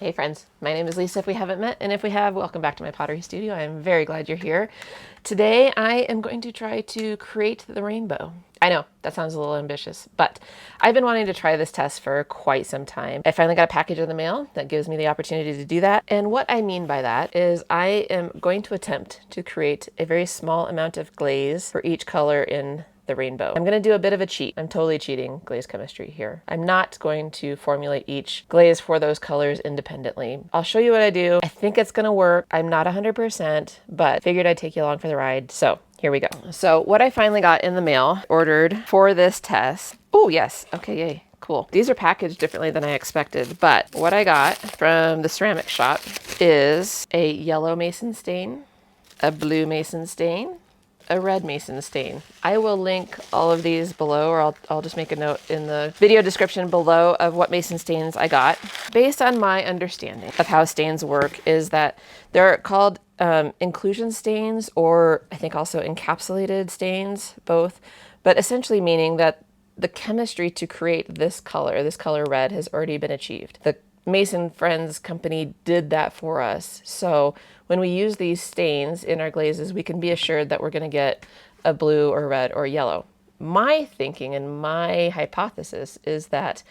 Hey friends, my name is Lisa if we haven't met, and if we have, welcome back to my pottery studio. I am very glad you're here. Today I am going to try to create the rainbow. I know, that sounds a little ambitious, but I've been wanting to try this test for quite some time. I finally got a package in the mail that gives me the opportunity to do that. And what I mean by that is I am going to attempt to create a very small amount of glaze for each color in the rainbow. I'm going to do a bit of a cheat. I'm totally cheating glaze chemistry here. I'm not going to formulate each glaze for those colors independently. I'll show you what I do. I think it's going to work. I'm not 100%, but figured I'd take you along for the ride. So here we go. So what I finally got in the mail, ordered for this test. Oh yes, okay, yay. Cool. These are packaged differently than I expected, but what I got from the ceramic shop is a yellow mason stain, a blue mason stain, a red mason stain. I will link all of these below, or I'll just make a note in the video description below of what mason stains I got. Based on my understanding of how stains work is that they're called inclusion stains, or I think also encapsulated stains, both, but essentially meaning that the chemistry to create this color red, has already been achieved. The Mason Friends company did that for us. So when we use these stains in our glazes, we can be assured that we're going to get a blue or red or yellow. My thinking and my hypothesis is that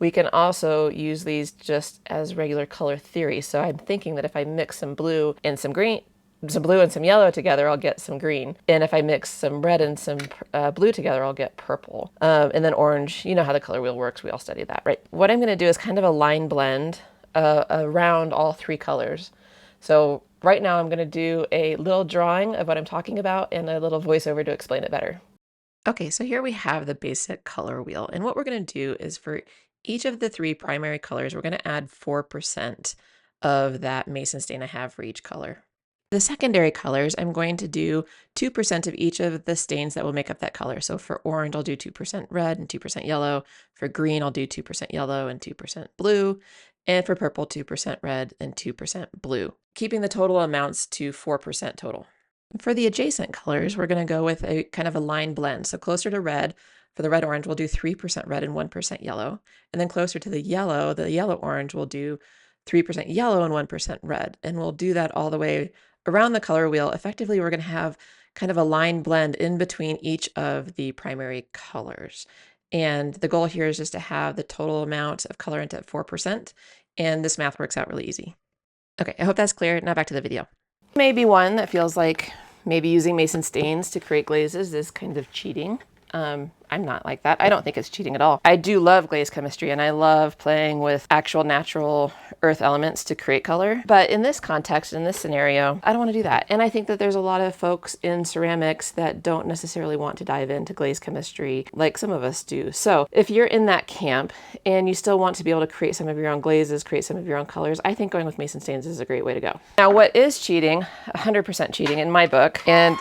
we can also use these just as regular color theory. So I'm thinking that if I mix some blue and some green, some blue and some yellow together, I'll get some green. And if I mix some red and some blue together, I'll get purple. And then orange, you know how the color wheel works. We all studied that, right? What I'm gonna do is kind of a line blend around all three colors. So right now I'm gonna do a little drawing of what I'm talking about and a little voiceover to explain it better. Okay, so here we have the basic color wheel. And what we're gonna do is for each of the three primary colors, we're gonna add 4% of that mason stain I have for each color. The secondary colors, I'm going to do 2% of each of the stains that will make up that color. So for orange, I'll do 2% red and 2% yellow. For green, I'll do 2% yellow and 2% blue. And for purple, 2% red and 2% blue, keeping the total amounts to 4% total. For the adjacent colors, we're going to go with a kind of a line blend. So closer to red, for the red orange, we'll do 3% red and 1% yellow. And then closer to the yellow orange, we'll do 3% yellow and 1% red. And we'll do that all the way around the color wheel. Effectively, we're going to have kind of a line blend in between each of the primary colors. And the goal here is just to have the total amount of colorant at 4%. And this math works out really easy. Okay, I hope that's clear. Now back to the video. Maybe one that feels like maybe using mason stains to create glazes is kind of cheating. I'm not like that. I don't think it's cheating at all. I do love glaze chemistry and I love playing with actual natural earth elements to create color. But in this context, in this scenario, I don't want to do that. And I think that there's a lot of folks in ceramics that don't necessarily want to dive into glaze chemistry like some of us do. So if you're in that camp and you still want to be able to create some of your own glazes, create some of your own colors, I think going with mason stains is a great way to go. Now, what is cheating, 100% cheating in my book, and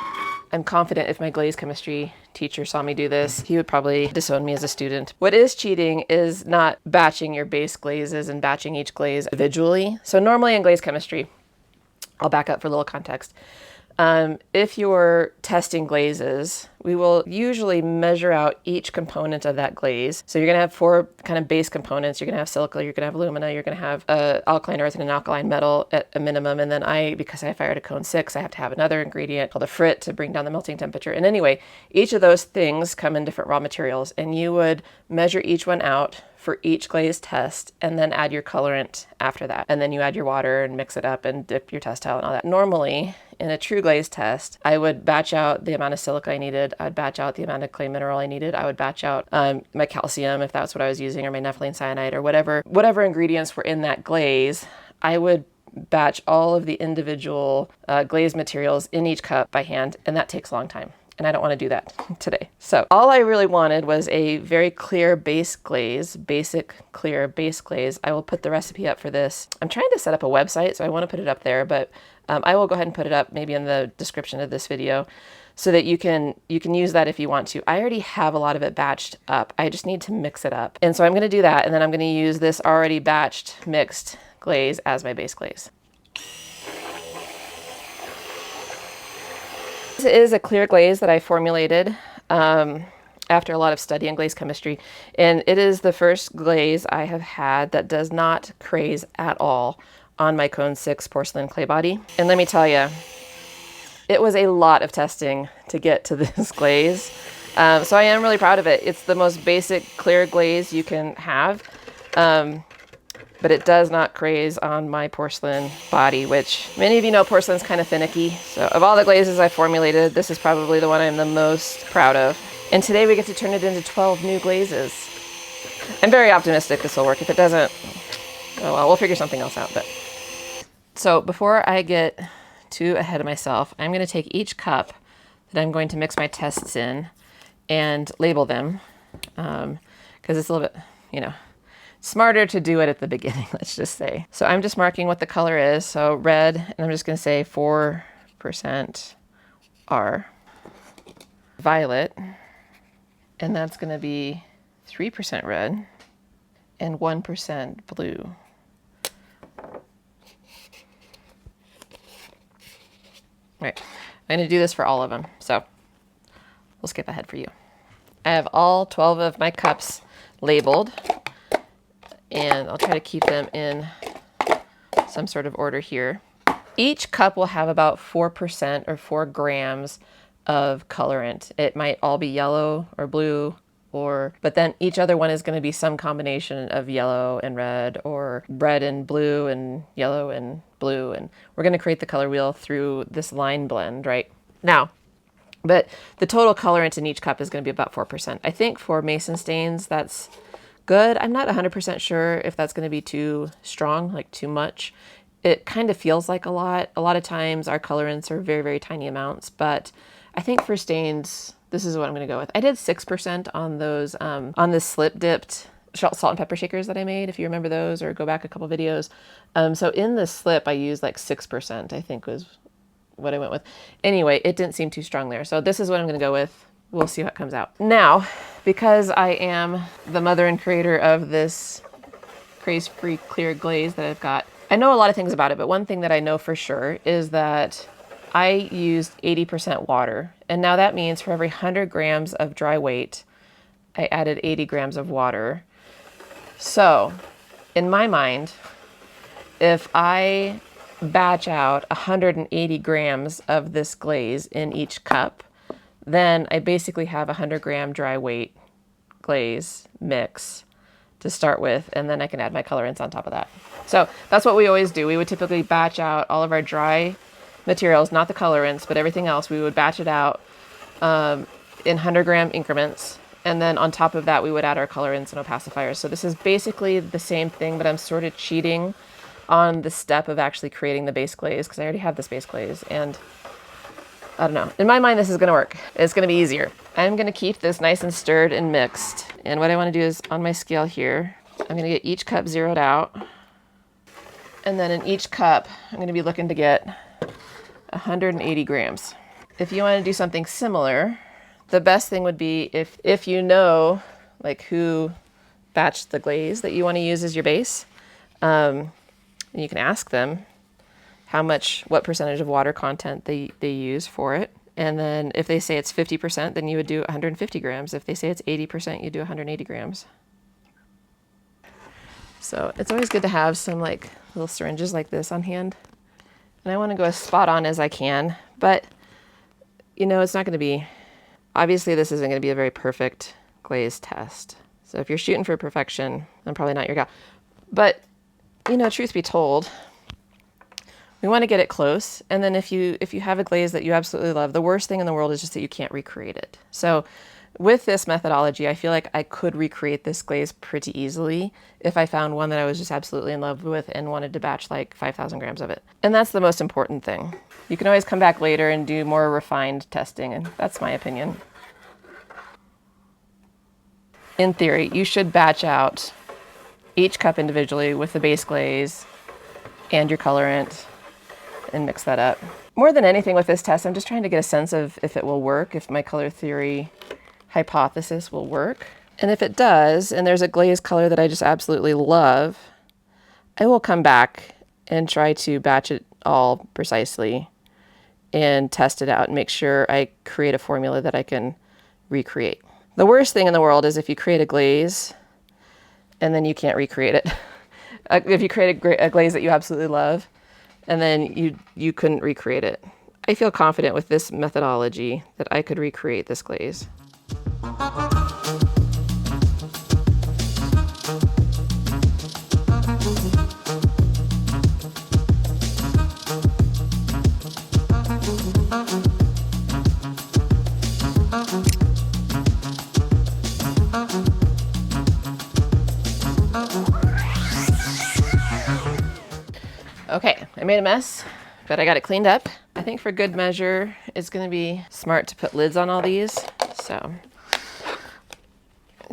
I'm confident if my glaze chemistry teacher saw me do this, he would probably disown me as a student. What is cheating is not batching your base glazes and batching each glaze individually. So normally in glaze chemistry, I'll back up for a little context. If you're testing glazes, we will usually measure out each component of that glaze. So you're going to have 4 kind of base components. You're going to have silica, you're going to have alumina, you're going to have alkaline earth and an alkaline metal at a minimum. And then because I fired a cone 6, I have to have another ingredient called a Frit to bring down the melting temperature. And anyway, each of those things come in different raw materials, and you would measure each one out for each glaze test and then add your colorant after that. And then you add your water and mix it up and dip your test towel and all that. Normally, in a true glaze test, I would batch out the amount of silica I needed. I'd batch out the amount of clay mineral I needed. I would batch out my calcium, if that's what I was using, or my Nepheline syenite, or whatever ingredients were in that glaze. I would batch all of the individual glaze materials in each cup by hand, and that takes a long time. And I don't want to do that today. So all I really wanted was a very clear base glaze, basic clear base glaze. I will put the recipe up for this. I'm trying to set up a website, so I want to put it up there, but I will go ahead and put it up maybe in the description of this video so that you can use that if you want to. I already have a lot of it batched up. I just need to mix it up. And so I'm going to do that, and then I'm going to use this already batched mixed glaze as my base glaze. This is a clear glaze that I formulated. I after a lot of study in glaze chemistry, and it is the first glaze I have had that does not craze at all on my Cone 6 porcelain clay body. And let me tell you, it was a lot of testing to get to this glaze. So I am really proud of it. It's the most basic clear glaze you can have, but it does not craze on my porcelain body, which many of you know porcelain's kind of finicky. So of all the glazes I formulated, this is probably the one I'm the most proud of. And today we get to turn it into 12 new glazes. I'm very optimistic this will work. If it doesn't, oh well, we'll figure something else out. But so before I get too ahead of myself, I'm going to take each cup that I'm going to mix my tests in and label them, because it's a little bit, smarter to do it at the beginning, let's just say. So I'm just marking what the color is. So red, and I'm just going to say 4% R. Violet, and that's going to be 3% red and 1% blue. Right, I'm going to do this for all of them, so we'll skip ahead for you. I have all 12 of my cups labeled, and I'll try to keep them in some sort of order here. Each cup will have about 4% or 4 grams of colorant. It might all be yellow or blue, but then each other one is going to be some combination of yellow and red, or red and blue and yellow and blue, and we're going to create the color wheel through this line blend right now. But the total colorant in each cup is going to be about 4%. I think for mason stains that's good. I'm not 100% sure if that's going to be too strong, like too much. It kind of feels like a lot. A lot of times our colorants are very, very tiny amounts, but I think for stains, this is what I'm going to go with. I did 6% on those, on the slip dipped salt and pepper shakers that I made, if you remember those, or go back a couple videos. So in the slip, I used like 6%, I think was what I went with. Anyway, it didn't seem too strong there. So this is what I'm going to go with. We'll see what comes out. Now, because I am the mother and creator of this craze-free clear glaze that I've got, I know a lot of things about it, but one thing that I know for sure is that I used 80% water. And now that means for every 100 grams of dry weight, I added 80 grams of water. So in my mind, if I batch out 180 grams of this glaze in each cup, then I basically have a 100 gram dry weight glaze mix to start with, and then I can add my colorants on top of that. So that's what we always do. We would typically batch out all of our dry materials, not the colorants, but everything else. We would batch it out in 100 gram increments, and then on top of that we would add our colorants and opacifiers. So this is basically the same thing, but I'm sort of cheating on the step of actually creating the base glaze, because I already have this base glaze, and I don't know. In my mind, this is going to work. It's going to be easier. I'm going to keep this nice and stirred and mixed. And what I want to do is on my scale here, I'm going to get each cup zeroed out. And then in each cup, I'm going to be looking to get 180 grams. If you want to do something similar, the best thing would be if you know like who batched the glaze that you want to use as your base, you can ask them what percentage of water content they use for it. And then if they say it's 50%, then you would do 150 grams. If they say it's 80%, you do 180 grams. So it's always good to have some like little syringes like this on hand. And I want to go as spot on as I can, but it's not going to be, obviously this isn't going to be a very perfect glaze test. So if you're shooting for perfection, I'm probably not your gal. But, truth be told, we want to get it close. And then if you have a glaze that you absolutely love, the worst thing in the world is just that you can't recreate it. So with this methodology, I feel like I could recreate this glaze pretty easily if I found one that I was just absolutely in love with and wanted to batch like 5,000 grams of it. And that's the most important thing. You can always come back later and do more refined testing, and that's my opinion. In theory, you should batch out each cup individually with the base glaze and your colorant and mix that up. More than anything with this test, I'm just trying to get a sense of if it will work, if my color theory hypothesis will work. And if it does, and there's a glaze color that I just absolutely love, I will come back and try to batch it all precisely and test it out and make sure I create a formula that I can recreate. The worst thing in the world is if you create a glaze and then you can't recreate it. If you create a glaze that you absolutely love and then you couldn't recreate it. I feel confident with this methodology that I could recreate this glaze. Okay, I made a mess, but I got it cleaned up. I think for good measure, it's gonna be smart to put lids on all these. So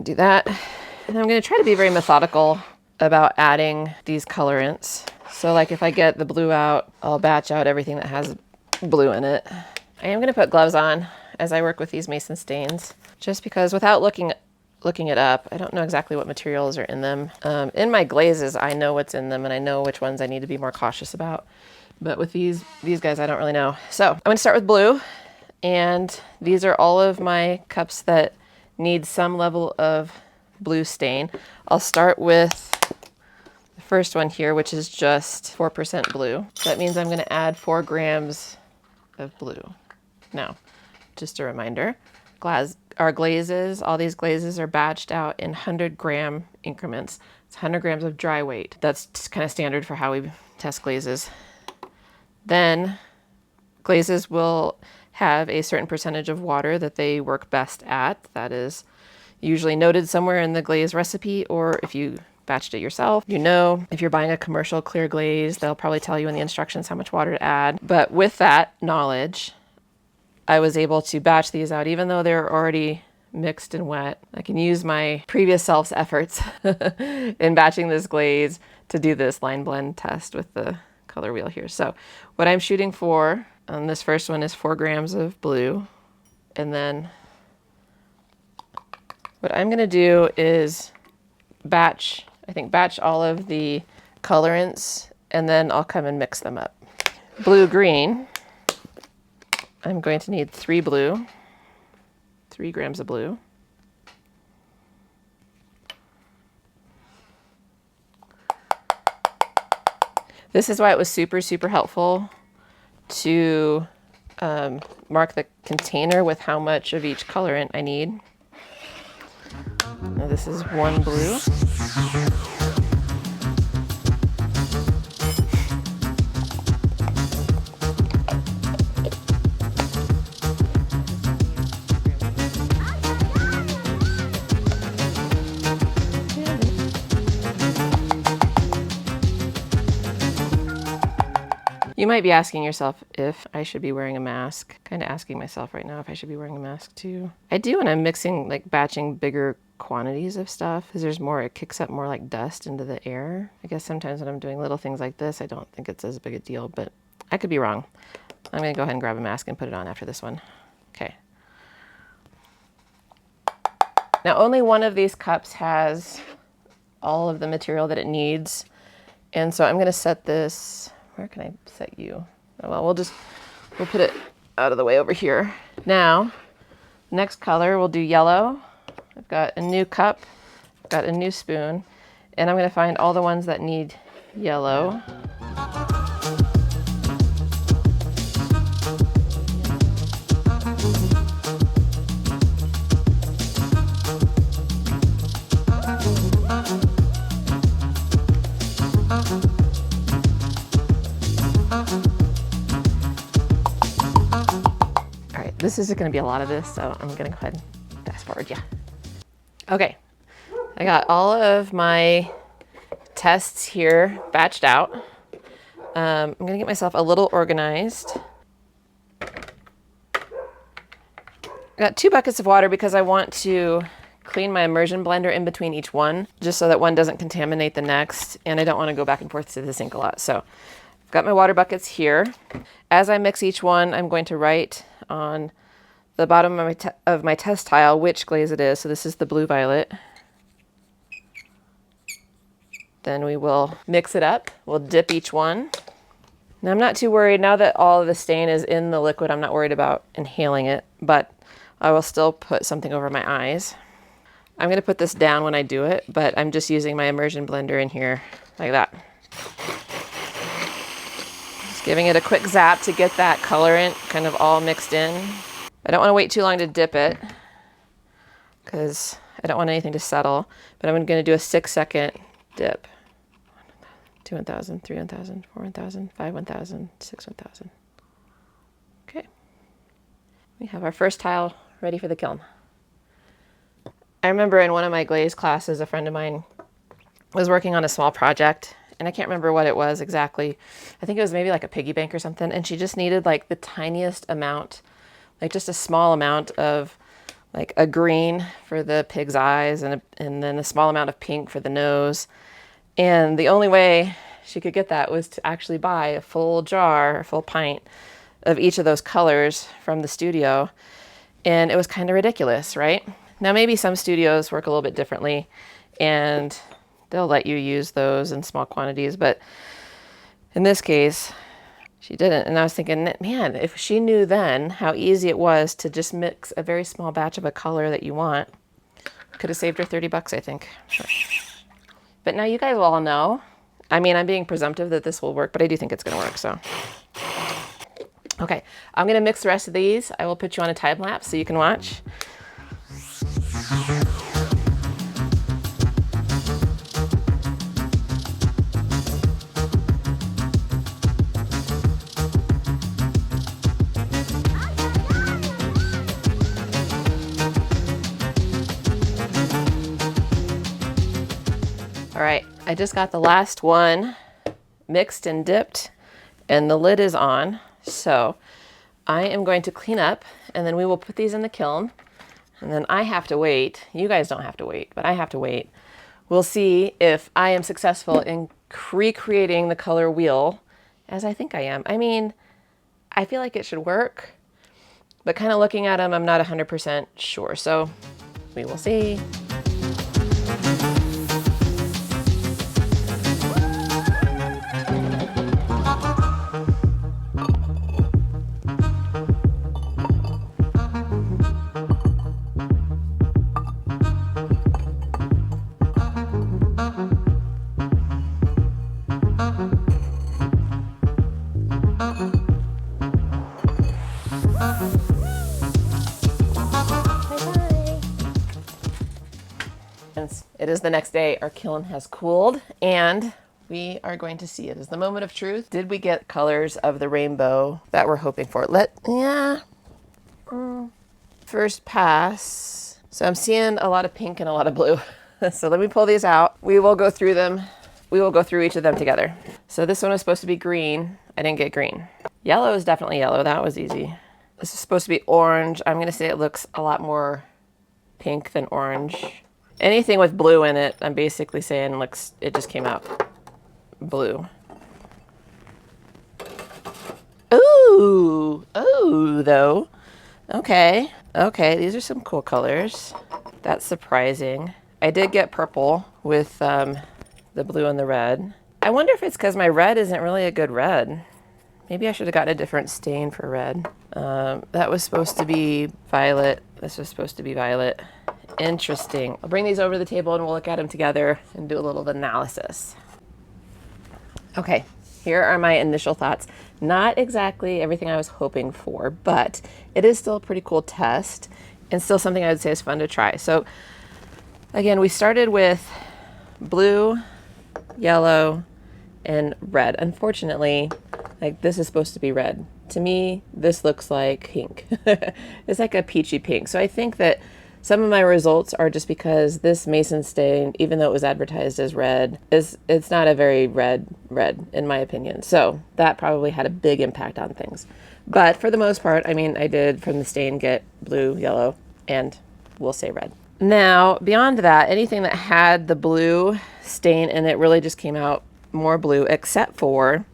do that. And I'm gonna try to be very methodical about adding these colorants. So like if I get the blue out, I'll batch out everything that has blue in it. I am gonna put gloves on as I work with these mason stains, just because without looking it up, I don't know exactly what materials are in them. In my glazes, I know what's in them and I know which ones I need to be more cautious about. But with these guys, I don't really know. So I'm gonna start with blue, and these are all of my cups that need some level of blue stain. I'll start with the first one here, which is just 4% blue. So that means I'm gonna add 4 grams of blue. Now, just a reminder, our glazes, all these glazes are batched out in 100-gram increments. It's 100 grams of dry weight. That's kind of standard for how we test glazes. Then glazes will have a certain percentage of water that they work best at. That is usually noted somewhere in the glaze recipe, or if you batched it yourself, you know. If you're buying a commercial clear glaze, they'll probably tell you in the instructions how much water to add. But with that knowledge, I was able to batch these out even though they're already mixed and wet. I can use my previous self's efforts in batching this glaze to do this line blend test with the color wheel here. So what I'm shooting for on this first one is 4 grams of blue. And then what I'm gonna do is batch all of the colorants, and then I'll come and mix them up. Blue-green, I'm going to need 3 grams of blue. This is why it was super, super helpful to mark the container with how much of each colorant I need. Now this is 1 blue. You might be asking yourself if I should be wearing a mask. Kind of asking myself right now if I should be wearing a mask too. I do when I'm mixing, like batching bigger quantities of stuff, because there's more, it kicks up more like dust into the air. I guess sometimes when I'm doing little things like this, I don't think it's as big a deal, but I could be wrong. I'm gonna go ahead and grab a mask and put it on after this one. Okay. Now only one of these cups has all of the material that it needs. And so I'm gonna set this, where can I set you? Oh, well, we'll put it out of the way over here. Now, next color, we'll do yellow. I've got a new cup, I've got a new spoon, and I'm gonna find all the ones that need yellow. This is going to be a lot of this, so I'm going to go ahead and fast forward, yeah. Okay, I got all of my tests here batched out. I'm going to get myself a little organized. I got 2 buckets of water because I want to clean my immersion blender in between each one, just so that one doesn't contaminate the next, and I don't want to go back and forth to the sink a lot. So I've got my water buckets here. As I mix each one, I'm going to write on the bottom of my test tile which glaze it is. So this is the blue violet. Then we will mix it up. We'll dip each one. Now I'm not too worried, now that all of the stain is in the liquid, I'm not worried about inhaling it, but I will still put something over my eyes. I'm going to put this down when I do it, but I'm just using my immersion blender in here like that. Just giving it a quick zap to get that colorant kind of all mixed in. I don't want to wait too long to dip it because I don't want anything to settle, but I'm going to do a 6-second dip. 2 1,000, 3 1,000, 4 1,000, 5 1,000, 6 1,000. Okay. We have our first tile ready for the kiln. I remember in one of my glaze classes, a friend of mine was working on a small project, and I can't remember what it was exactly. I think it was maybe like a piggy bank or something, and she just needed like the tiniest amount, like just a small amount of like a green for the pig's eyes and then a small amount of pink for the nose. And the only way she could get that was to actually buy a full jar, a full pint of each of those colors from the studio. And it was kind of ridiculous, right? Now, maybe some studios work a little bit differently and they'll let you use those in small quantities. But in this case, she didn't. And I was thinking, man, if she knew then how easy it was to just mix a very small batch of a color that you want, could have saved her 30 bucks, I think. Sure. But now you guys will all know. I mean, I'm being presumptive that this will work, but I do think it's going to work, so. Okay, I'm going to mix the rest of these. I will put you on a time lapse so you can watch. All right, I just got the last one mixed and dipped, and the lid is on. So I am going to clean up, and then we will put these in the kiln. And then I have to wait. You guys don't have to wait, but I have to wait. We'll see if I am successful in recreating the color wheel as I think I am. I mean, I feel like it should work, but kind of looking at them, I'm not 100% sure. So we will see. It is the next day. Our kiln has cooled and we are going to see it as the moment of truth. Did we get colors of the rainbow that we're hoping for? First pass. So I'm seeing a lot of pink and a lot of blue. So let me pull these out. We will go through them. We will go through each of them together. So this one was supposed to be green. I didn't get green. Yellow is definitely yellow. That was easy. This is supposed to be orange. I'm going to say it looks a lot more pink than orange. Anything with blue in it, I'm basically saying looks, it just came out blue. Ooh, though. Okay, these are some cool colors. That's surprising. I did get purple with the blue and the red. I wonder if it's because my red isn't really a good red. Maybe I should have gotten a different stain for red. That was supposed to be violet. This was supposed to be violet. Interesting. I'll bring these over to the table and we'll look at them together and do a little analysis. Okay, here are my initial thoughts. Not exactly everything I was hoping for, but it is still a pretty cool test and still something I would say is fun to try. So again, we started with blue, yellow, and red. Unfortunately, like this is supposed to be red. To me, this looks like pink. It's like a peachy pink. So I think that some of my results are just because this mason stain, even though it was advertised as red, it's not a very red in my opinion. So that probably had a big impact on things. But for the most part, I mean, I did from the stain get blue, yellow, and we'll say red. Now, beyond that, anything that had the blue stain in it really just came out more blue, except for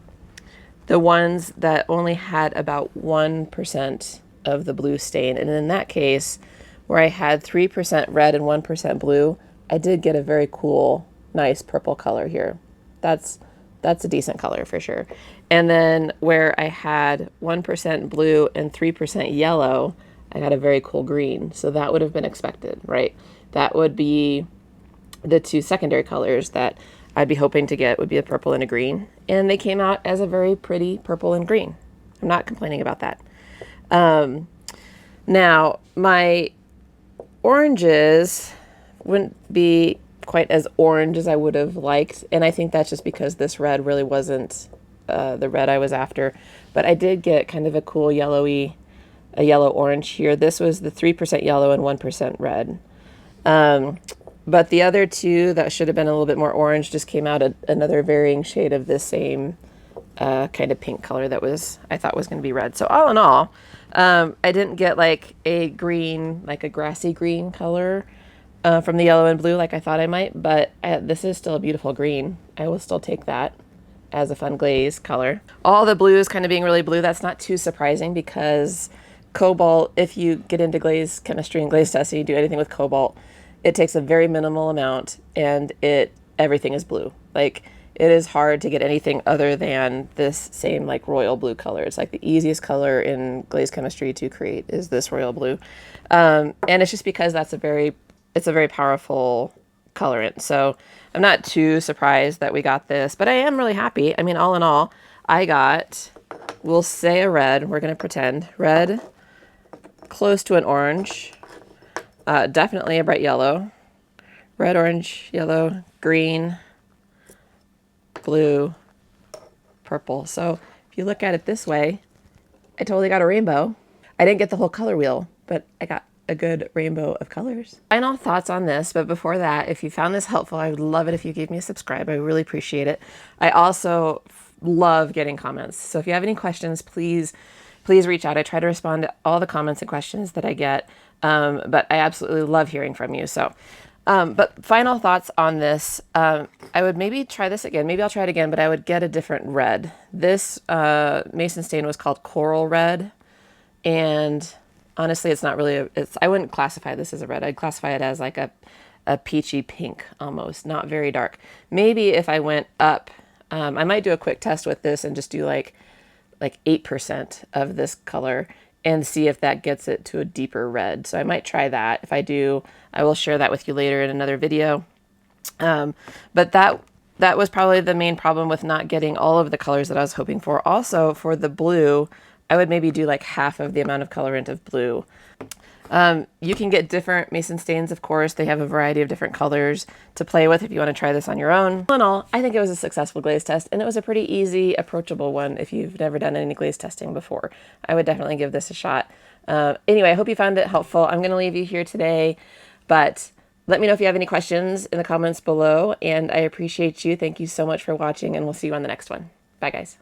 the ones that only had about 1% of the blue stain. And in that case, where I had 3% red and 1% blue, I did get a very cool, nice purple color here. That's a decent color for sure. And then where I had 1% blue and 3% yellow, I got a very cool green. So that would have been expected, right? That would be the two secondary colors that I'd be hoping to get would be a purple and a green. And they came out as a very pretty purple and green. I'm not complaining about that. Now, my oranges wouldn't be quite as orange as I would have liked. And I think that's just because this red really wasn't the red I was after. But I did get kind of a cool a yellow orange here. This was the 3% yellow and 1% red. But the other two that should have been a little bit more orange just came out another varying shade of the same kind of pink color that I thought was going to be red. So all in all, I didn't get like a green, like a grassy green color from the yellow and blue like I thought I might, but this is still a beautiful green. I will still take that as a fun glaze color. All the blues kind of being really blue, that's not too surprising because cobalt, if you get into glaze chemistry and glaze testing, you do anything with cobalt, it takes a very minimal amount and everything is blue. Like, it is hard to get anything other than this same like royal blue color. It's like the easiest color in glaze chemistry to create is this royal blue. And it's just because it's a very powerful colorant. So I'm not too surprised that we got this, but I am really happy. I mean, all in all, I got, we'll say a red, we're gonna pretend, red, close to an orange, definitely a bright yellow, red, orange, yellow, green, blue, purple. So if you look at it this way, I totally got a rainbow. I didn't get the whole color wheel, but I got a good rainbow of colors. Final thoughts on this, but before that, if you found this helpful, I would love it if you gave me a subscribe. I really appreciate it. I also love getting comments. So if you have any questions, please reach out. I try to respond to all the comments and questions that I get, but I absolutely love hearing from you. So, but final thoughts on this, I would maybe try this again. Maybe I'll try it again, but I would get a different red. This mason stain was called coral red, and honestly, it's not really, I wouldn't classify this as a red. I'd classify it as like a peachy pink almost, not very dark. Maybe if I went up, I might do a quick test with this and just do like 8% of this color and see if that gets it to a deeper red. So I might try that. If I do, I will share that with you later in another video. But that was probably the main problem with not getting all of the colors that I was hoping for. Also, for the blue, I would maybe do like half of the amount of colorant of blue. You can get different mason stains, of course. They have a variety of different colors to play with if you want to try this on your own. All in all, I think it was a successful glaze test, and it was a pretty easy, approachable one if you've never done any glaze testing before. I would definitely give this a shot. Anyway, I hope you found it helpful. I'm going to leave you here today, but let me know if you have any questions in the comments below, and I appreciate you. Thank you so much for watching, and we'll see you on the next one. Bye, guys.